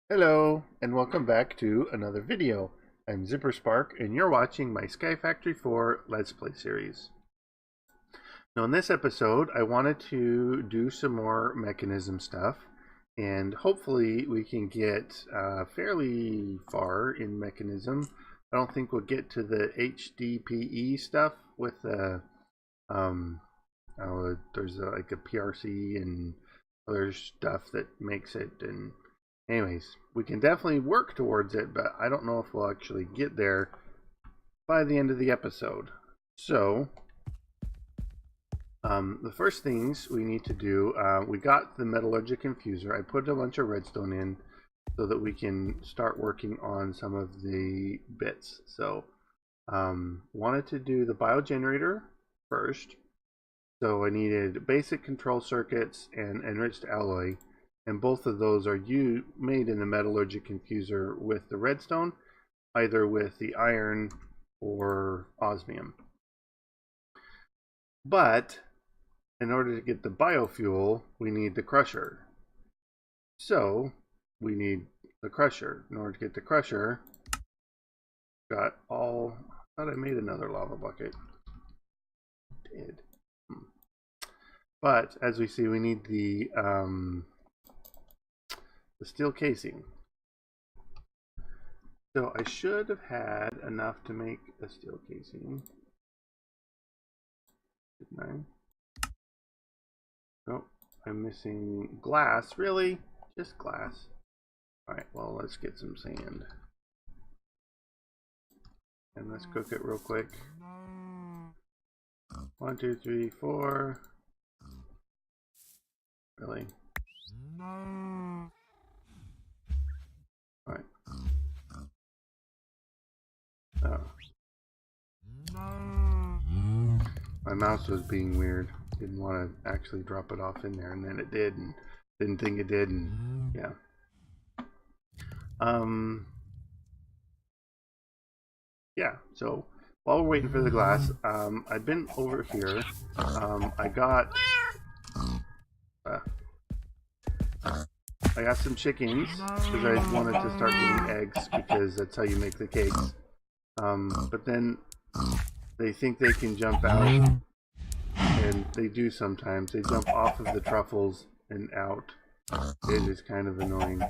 Hello, and welcome back to another video. I'm ZpprSprk, and you're watching my Sky Factory 4 Let's Play series. Now in this episode, I wanted to do some more mechanism stuff, and hopefully we can get fairly far in mechanism. I don't think we'll get to the HDPE stuff with the, there's like a PRC and other stuff that makes it, and anyways, we can definitely work towards it, but I don't know if we'll actually get there by the end of the episode. So, the first things we need to do, we got the metallurgic infuser. I put a bunch of redstone in so that we can start working on some of the bits. So, wanted to do the biogenerator first. So I needed basic control circuits and enriched alloy. And both of those are made in the metallurgic infuser with the redstone, either with the iron or osmium. But in order to get the biofuel, we need the crusher. So we need the crusher. In order to get the crusher, I thought I made another lava bucket. Did. But as we see, we need the steel casing. So I should have had enough to make a steel casing. Didn't I? Oh, I'm missing glass. Really? Just glass. Alright, well, let's get some sand. And let's cook it real quick. 1, 2, 3, 4. Really? Alright. Oh. My mouse was being weird. Didn't want to actually drop it off in there, and then it did, and didn't think it did, and yeah. Yeah, so while we're waiting for the glass, I've been over here. I got some chickens because I wanted to start getting eggs because that's how you make the cakes. But then they think they can jump out, and they do sometimes. They jump off of the truffles and out. It is kind of annoying.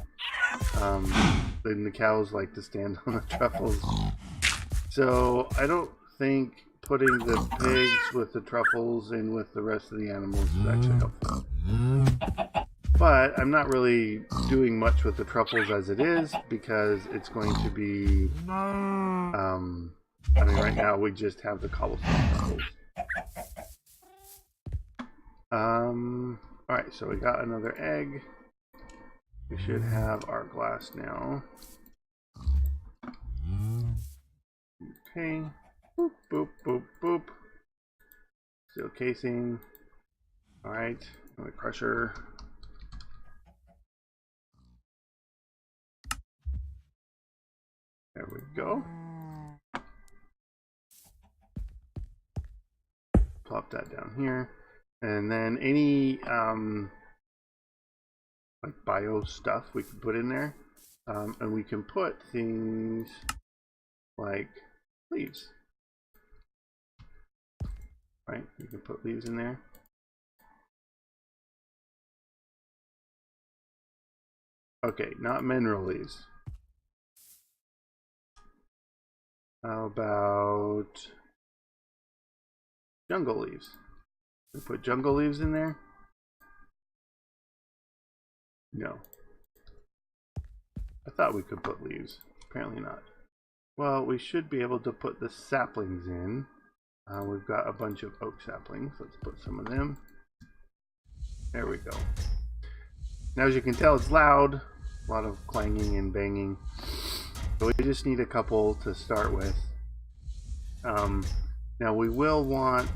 Then the cows like to stand on the truffles. So I don't think putting the pigs with the truffles and with the rest of the animals is actually helpful. But I'm not really doing much with the truffles as it is because it's going to be, I mean, right now we just have the cobblestone truffles. Alright, so we got another egg. We should have our glass now. Okay. Boop, boop, boop, boop. Steel casing. Alright, the crusher. There we go. Plop that down here. And then any like bio stuff we can put in there. And we can put things like leaves. Right? You can put leaves in there. Okay, not mineral leaves. How about jungle leaves? We put jungle leaves in there? No. I thought we could put leaves. Apparently not. Well, we should be able to put the saplings in. We've got a bunch of oak saplings. Let's put some of them. There we go. Now, as you can tell, it's loud. A lot of clanging and banging. So we just need a couple to start with. Now we will want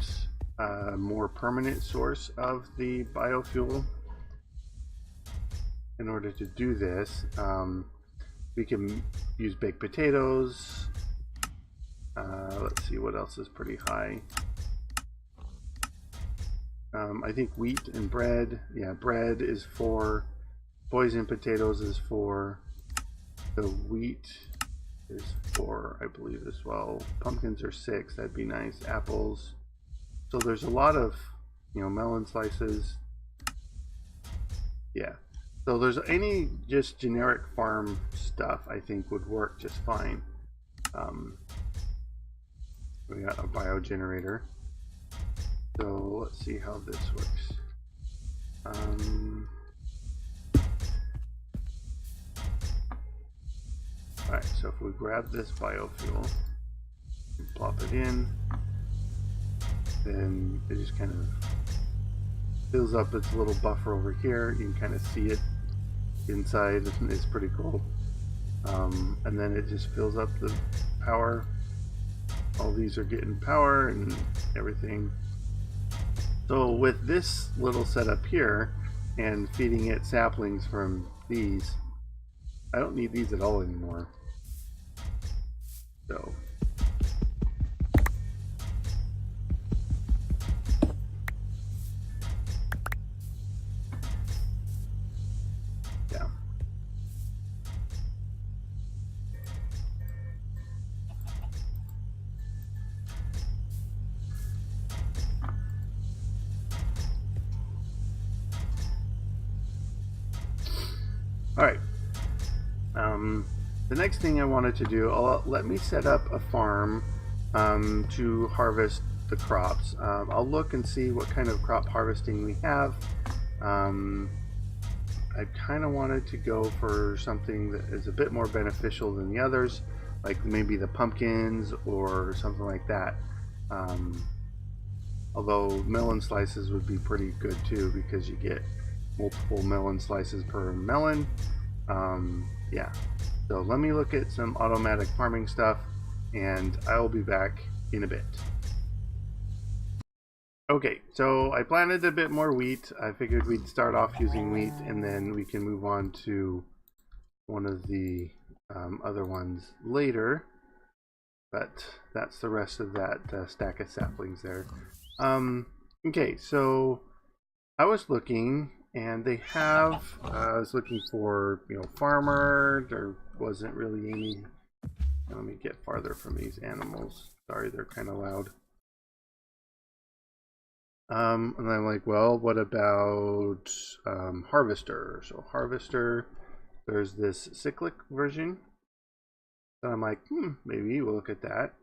a more permanent source of the biofuel. In order to do this, we can use baked potatoes. Let's see what else is pretty high. I think wheat and bread. Yeah, bread is 4. Poison potatoes is 4. The wheat is 4, I believe, as well. Pumpkins are 6. That'd be nice. Apples. So there's a lot of, you know, melon slices. Yeah. So there's any just generic farm stuff I think would work just fine. We got a biogenerator. So let's see how this works. Alright, so if we grab this biofuel and plop it in, then it just kind of fills up its little buffer over here. You can kind of see it inside. It's pretty cool. And then it just fills up the power. All these are getting power and everything. So with this little setup here and feeding it saplings from these, I don't need these at all anymore. So yeah. All right. The next thing I wanted to do, let me set up a farm to harvest the crops. I'll look and see what kind of crop harvesting we have. I kind of wanted to go for something that is a bit more beneficial than the others, like maybe the pumpkins or something like that. Although melon slices would be pretty good too, because you get multiple melon slices per melon. Yeah, so let me look at some automatic farming stuff and I'll be back in a bit. Okay, so I planted a bit more wheat. I figured we'd start off using wheat and then we can move on to one of the other ones later. But that's the rest of that stack of saplings there. Okay, so I was looking and they have, I was looking for, you know, farmer. There wasn't really any. Let me get farther from these animals. Sorry, they're kind of loud. And I'm like, well, what about harvester? So harvester, there's this cyclic version. So I'm like, maybe we'll look at that.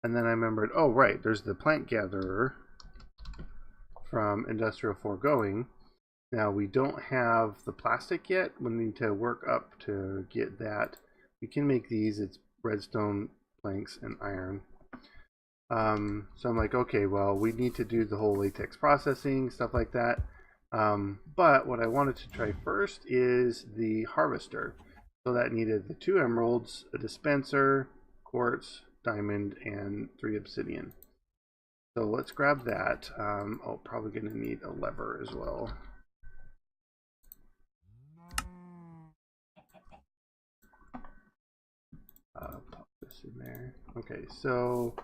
And then I remembered, oh right, there's the plant gatherer from Industrial Foregoing. Now we don't have the plastic yet. We need to work up to get that. We can make these. It's redstone planks and iron. So I'm like, okay, well, we need to do the whole latex processing, stuff like that. But what I wanted to try first is the harvester. So that needed the 2 emeralds, a dispenser, quartz, diamond, and 3 obsidian. So let's grab that. Oh, probably going to need a lever as well. Pop this in there. Okay, so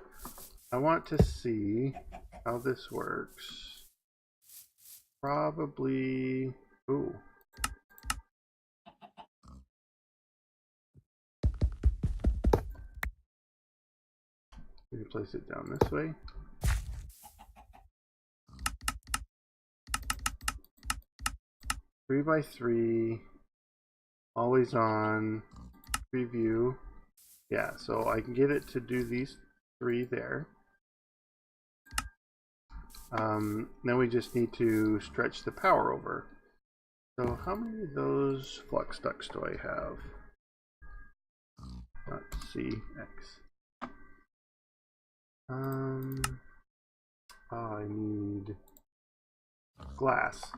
I want to see how this works. Probably, ooh. Maybe place it down this way. Three by 3, always on, preview. Yeah, so I can get it to do these 3 there. Then we just need to stretch the power over. So how many of those flux ducts do I have? Let's see, X. I need glass.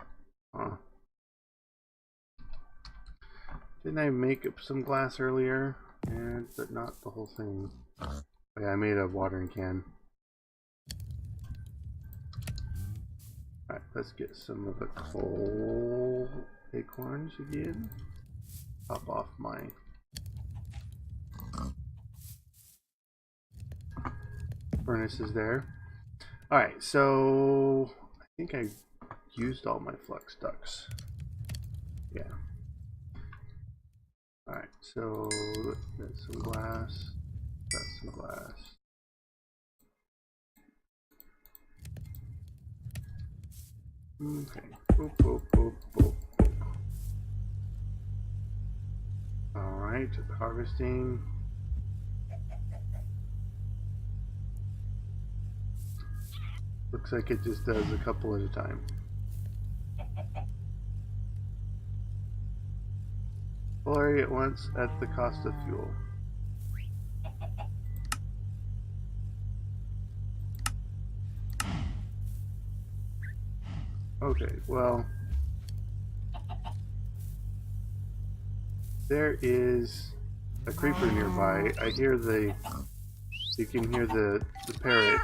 Didn't I make up some glass earlier? But not the whole thing. Oh, yeah, I made a watering can. Alright, let's get some of the coal acorns again. Pop off my furnaces there. Alright, so I think I used all my flux ducts. Yeah. Alright, So that's some glass. That's some glass. Okay. Boop, boop, boop, boop, boop. Alright, harvesting. Looks like it just does a couple at a time. Full area at once at the cost of fuel. Okay, well, there is a creeper nearby. I hear you can hear the parrot,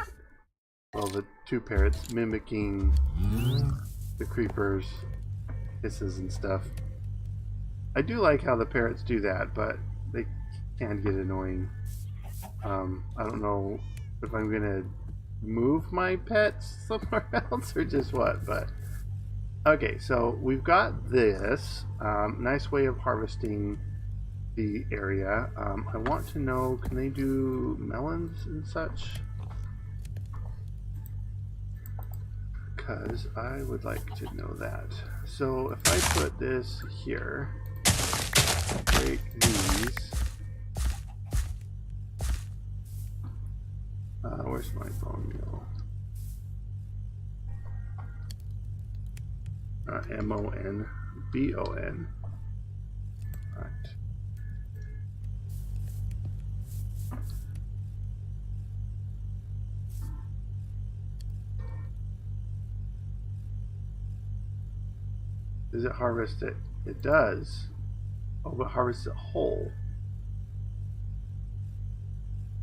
well, the two parrots mimicking the creeper's hisses and stuff. I do like how the parrots do that, but they can get annoying. I don't know if I'm gonna move my pets somewhere else or just what, but okay, so we've got this nice way of harvesting the area. I want to know, can they do melons and such? Because I would like to know that. So if I put this here, break these. Where's my bone meal? M-O-N-B-O-N. Right. Does it harvest it? It does. Oh, but harvest it whole.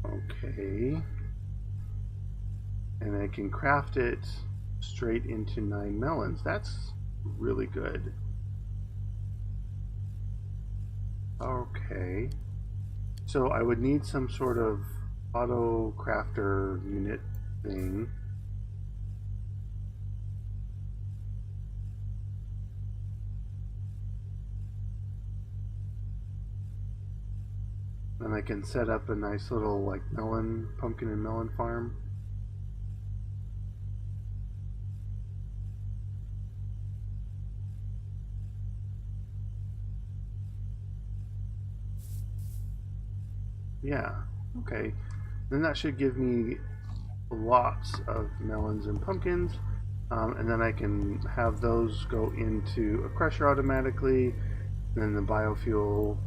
Okay. And I can craft it straight into 9 melons. That's really good. Okay. So I would need some sort of auto crafter unit thing. And I can set up a nice little like pumpkin and melon farm. Yeah, okay. Then that should give me lots of melons and pumpkins. And then I can have those go into a crusher automatically. And then the biofuel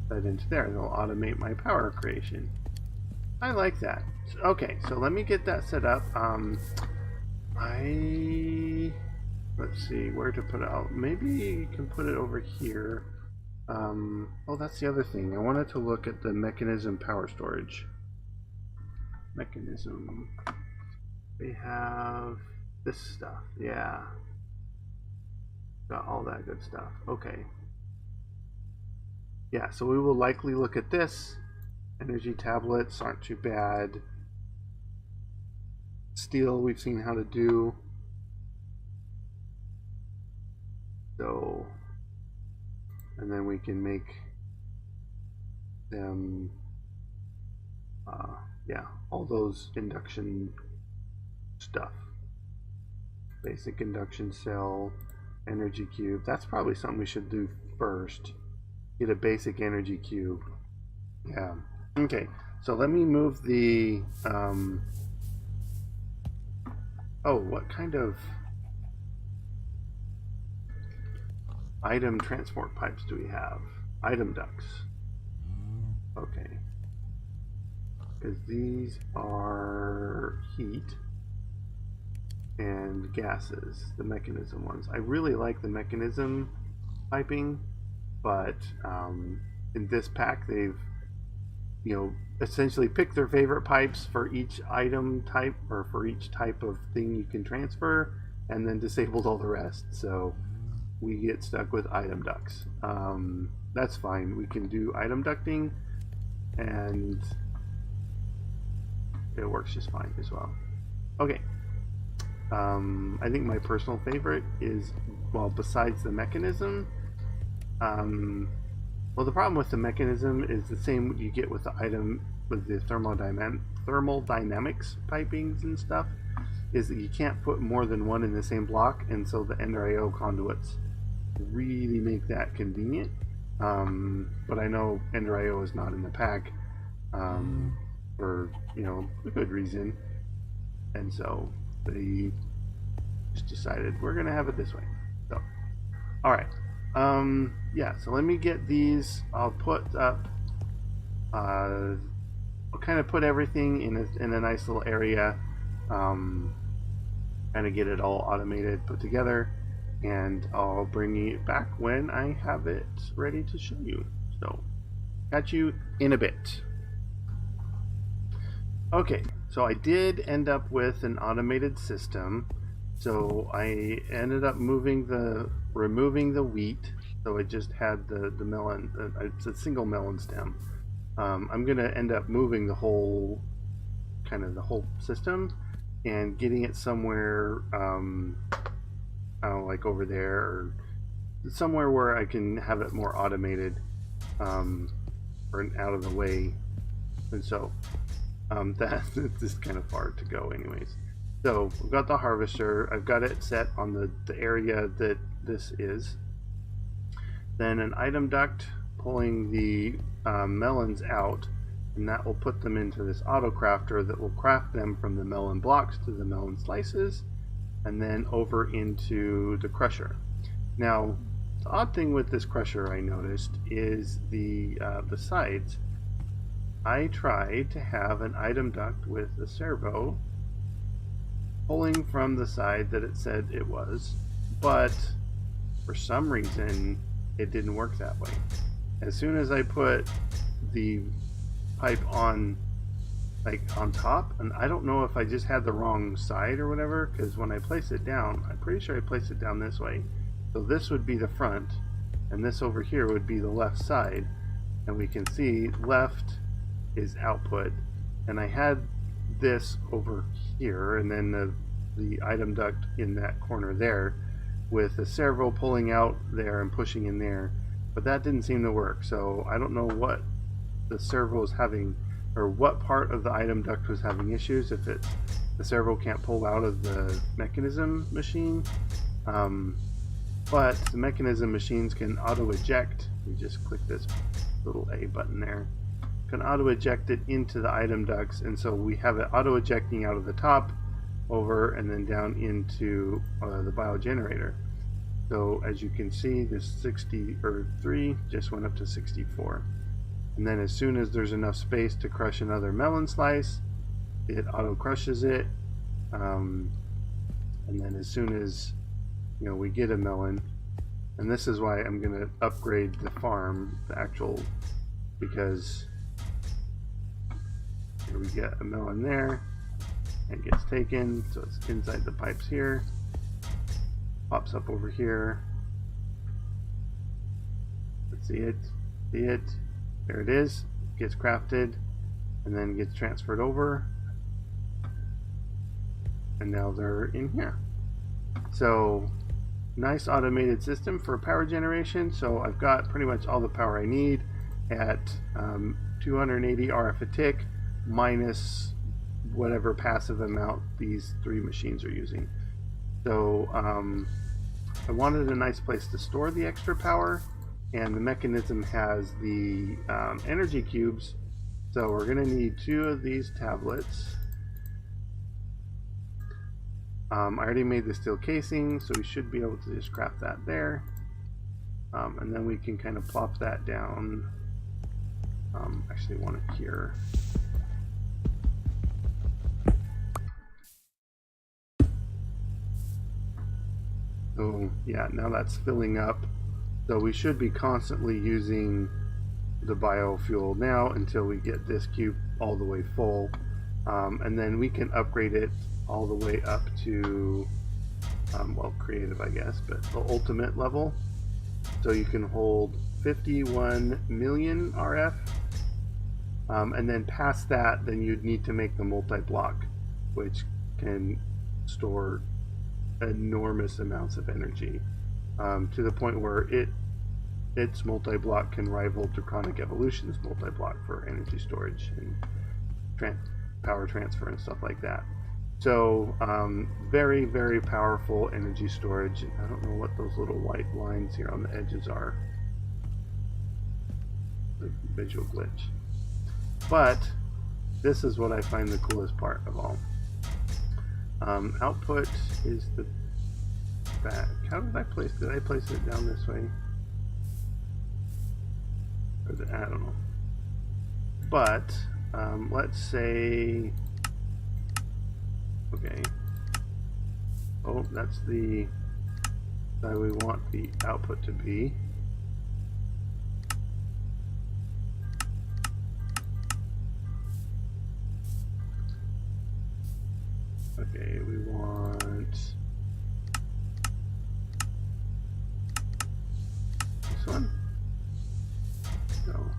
fed into there. And they'll automate my power creation. I like that. Okay, so let me get that set up. Let's see where to put it out. Maybe you can put it over here. Oh, that's the other thing. I wanted to look at the mechanism power storage. Mechanism. They have this stuff. Yeah. Got all that good stuff. Okay. Yeah, so we will likely look at this. Energy tablets aren't too bad. Steel, we've seen how to do. So, and then we can make them, yeah, all those induction stuff. Basic induction cell, energy cube. That's probably something we should do first. Get a basic energy cube. Yeah. Okay, so let me move the, oh, what kind of item transport pipes do we have? Item ducts. Okay. Because these are heat and gases, the mechanism ones. I really like the mechanism piping, but in this pack they've, you know, essentially picked their favorite pipes for each item type or for each type of thing you can transfer, and then disabled all the rest. So we get stuck with item ducts. That's fine. We can do item ducting, and it works just fine as well. Okay. I think my personal favorite is, well, besides the mechanism, well, Well, the problem with the mechanism is the same you get with the item with the thermodynamics pipings and stuff, is that you can't put more than one in the same block, and so the Ender.io conduits really make that convenient. But I know Ender.io is not in the pack for a good reason, and so they just decided we're gonna have it this way. So, all right, yeah. So let me get these. I'll put up. I'll kind of put everything in a nice little area. Kind of get it all automated, put together, and I'll bring it back when I have it ready to show you. So, catch you in a bit. Okay, so I did end up with an automated system. So I ended up removing the wheat. So it just had the melon. It's a single melon stem. I'm gonna end up moving the whole system and getting it somewhere, like over there, or somewhere where I can have it more automated, or out of the way. And so that's just kind of far to go anyways. So we've got the harvester. I've got it set on the area that this is. Then an item duct pulling the melons out, and that will put them into this auto crafter that will craft them from the melon blocks to the melon slices, and then over into the crusher. Now, the odd thing with this crusher I noticed is the sides. I tried to have an item duct with a servo pulling from the side that it said it was, but for some reason it didn't work that way. As soon as I put the pipe on top, and I don't know if I just had the wrong side or whatever, because when I place it down, I'm pretty sure I placed it down this way. So this would be the front, and this over here would be the left side, and we can see left is output, and I had this over here, and then the item duct in that corner there, with the servo pulling out there and pushing in there, but that didn't seem to work. So I don't know what the servo is having, or what part of the item duct was having issues, if the servo can't pull out of the mechanism machine. But the mechanism machines can auto eject. You just click this little A button there, can auto eject it into the item ducts, and so we have it auto ejecting out of the top over and then down into the biogenerator. So as you can see, this 63 just went up to 64, and then as soon as there's enough space to crush another melon slice, it auto crushes it, and then as soon as we get a melon, and this is why I'm going to upgrade the farm, the actual, because here we get a melon there, and gets taken, so it's inside the pipes here, pops up over here. Let's see it, there it is, gets crafted, and then gets transferred over, and now they're in here. So nice automated system for power generation. So I've got pretty much all the power I need at 280 RF a tick, minus whatever passive amount these three machines are using. So I wanted a nice place to store the extra power, and the mechanism has the energy cubes, so we're going to need 2 of these tablets. I already made the steel casing, so we should be able to just craft that there, and then we can kind of plop that down. Actually want it here. So yeah, now that's filling up. So we should be constantly using the biofuel now until we get this cube all the way full. And then we can upgrade it all the way up to, well, creative I guess, but the ultimate level. So you can hold 51 million RF. And then past that, then you'd need to make the multi-block, which can store enormous amounts of energy, to the point where it its multi-block can rival Draconic Evolution's multi-block for energy storage and power transfer and stuff like that. So very, very powerful energy storage. I don't know what those little white lines here on the edges are. The visual glitch. But this is what I find the coolest part of all. Output is the back. How did I place it? Did I place it down this way? Or I don't know. But let's say, okay. Oh, that's the side we want the output to be. Okay, we want this one. No.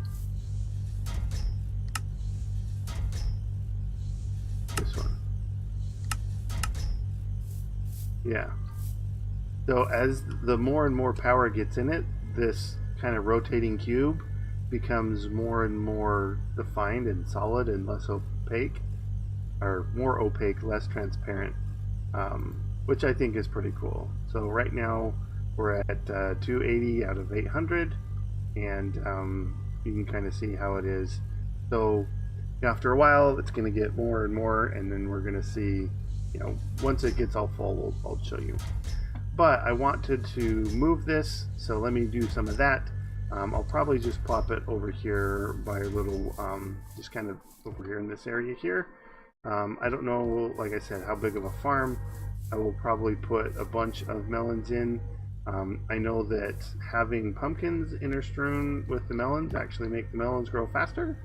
This one. Yeah. So as the more and more power gets in it, this kind of rotating cube becomes more and more defined and solid and less opaque. Or more opaque, less transparent, which I think is pretty cool. So right now we're at 280 out of 800, and you can kind of see how it is. So after a while, it's going to get more and more, and then we're going to see, you know, once it gets all full, I'll show you. But I wanted to move this, so let me do some of that. I'll probably just plop it over here by a little, just kind of over here in this area here. I don't know, like I said, how big of a farm. I will probably put a bunch of melons in. I know that having pumpkins interstrewn with the melons actually make the melons grow faster.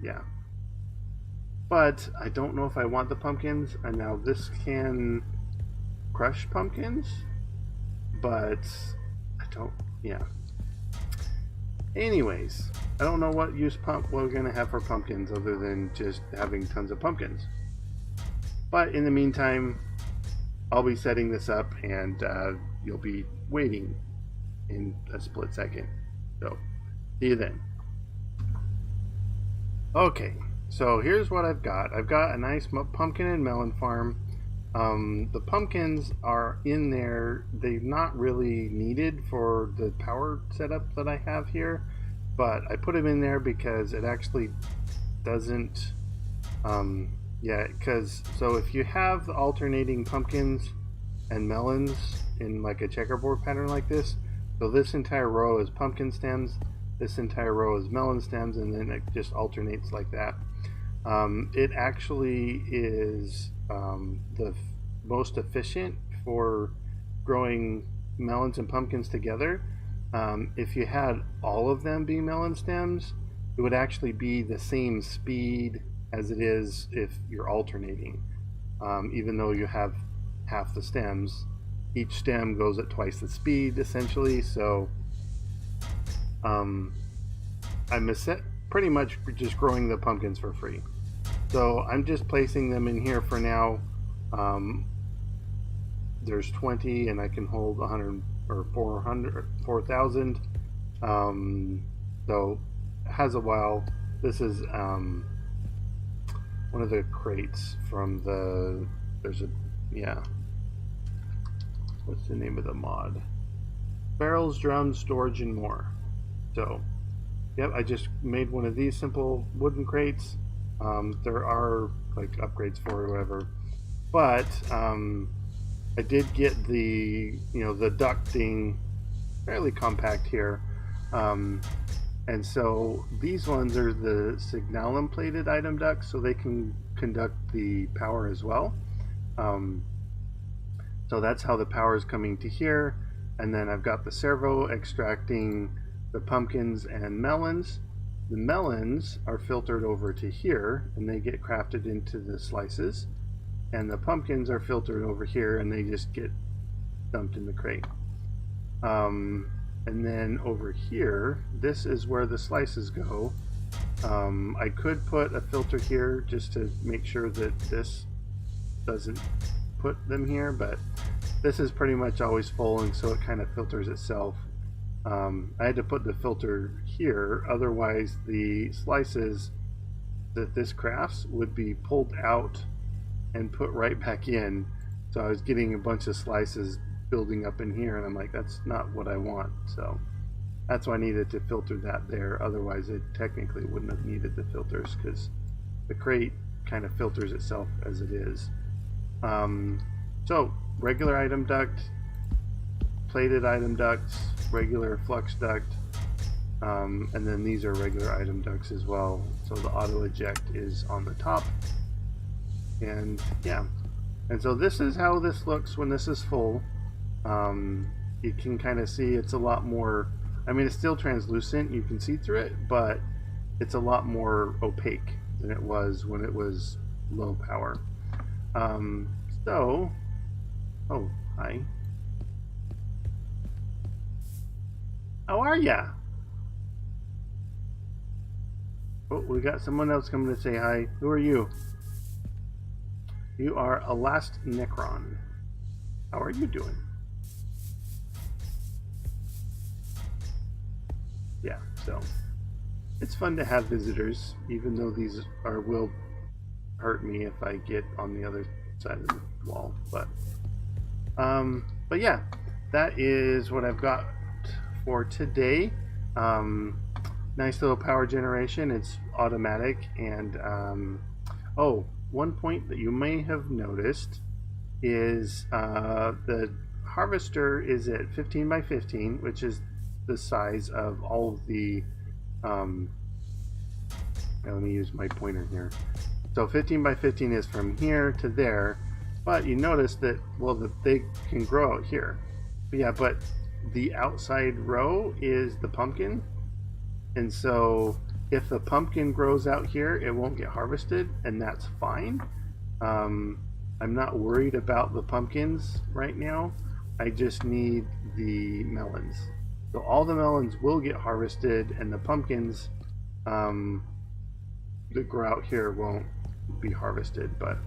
Yeah. But I don't know if I want the pumpkins. And now this can crush pumpkins, but I don't, yeah. Anyways, I don't know what use we're going to have for pumpkins other than just having tons of pumpkins. But in the meantime, I'll be setting this up, and you'll be waiting in a split second. So, see you then. Okay, so here's what I've got. I've got a nice pumpkin and melon farm. The pumpkins are in there. They're not really needed for the power setup that I have here, but I put them in there because it actually doesn't, so if you have the alternating pumpkins and melons in like a checkerboard pattern like this, so this entire row is pumpkin stems, this entire row is melon stems, and then it just alternates like that. It actually is the most efficient for growing melons and pumpkins together. If you had all of them be melon stems, it would actually be the same speed as it is if you're alternating. Even though you have half the stems, each stem goes at twice the speed essentially. So I'm pretty much just growing the pumpkins for free. So I'm just placing them in here for now. There's 20 and I can hold 100 or 4,000. So it has a while. This is one of the crates from the, what's the name of the mod? Barrels, drums, storage, and more. So, yep, I just made one of these simple wooden crates. There are like upgrades for it or whatever, but I did get the the ducting fairly compact here, and so these ones are the signalum plated item ducts, so they can conduct the power as well. So that's how the power is coming to here, and then I've got the servo extracting the pumpkins and melons. The melons are filtered over to here and they get crafted into the slices, and the pumpkins are filtered over here and they just get dumped in the crate. And then over here, this is where the slices go. I could put a filter here just to make sure that this doesn't put them here, but this is pretty much always full, and so it kind of filters itself. I had to put the filter here, otherwise the slices that this crafts would be pulled out and put right back in. So I was getting a bunch of slices building up in here, and I'm like, that's not what I want. So that's why I needed to filter that there. Otherwise it technically wouldn't have needed the filters, because the crate kind of filters itself as it is. So regular item duct, plated item ducts, regular flux duct, and then these are regular item ducts as well. So the auto eject is on the top, and yeah, and so this is how this looks when this is full. You can kind of see it's a lot more, I mean, it's still translucent, you can see through it, but it's a lot more opaque than it was when it was low power. Oh, hi. How are ya? Oh, we got someone else coming to say hi. Who are you? You are a last Necron. How are you doing? Yeah, so it's fun to have visitors, even though these will hurt me if I get on the other side of the wall. But yeah, that is what I've got for today. Nice little power generation. It's automatic, and oh, one point that you may have noticed is the harvester is at 15 by 15, which is the size of all of the let me use my pointer here. So 15 by 15 is from here to there, but you notice that, well, they can grow out here. But yeah, but the outside row is the pumpkin, and so if the pumpkin grows out here, it won't get harvested, and that's fine. I'm not worried about the pumpkins right now. I just need the melons. So all the melons will get harvested, and the pumpkins that grow out here won't be harvested, but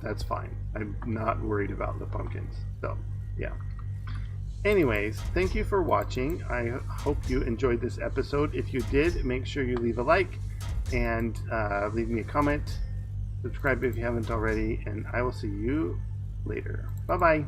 that's fine. I'm not worried about the pumpkins. So yeah. Anyways, thank you for watching. I hope you enjoyed this episode. If you did, make sure you leave a like and leave me a comment. Subscribe if you haven't already, and I will see you later. Bye-bye.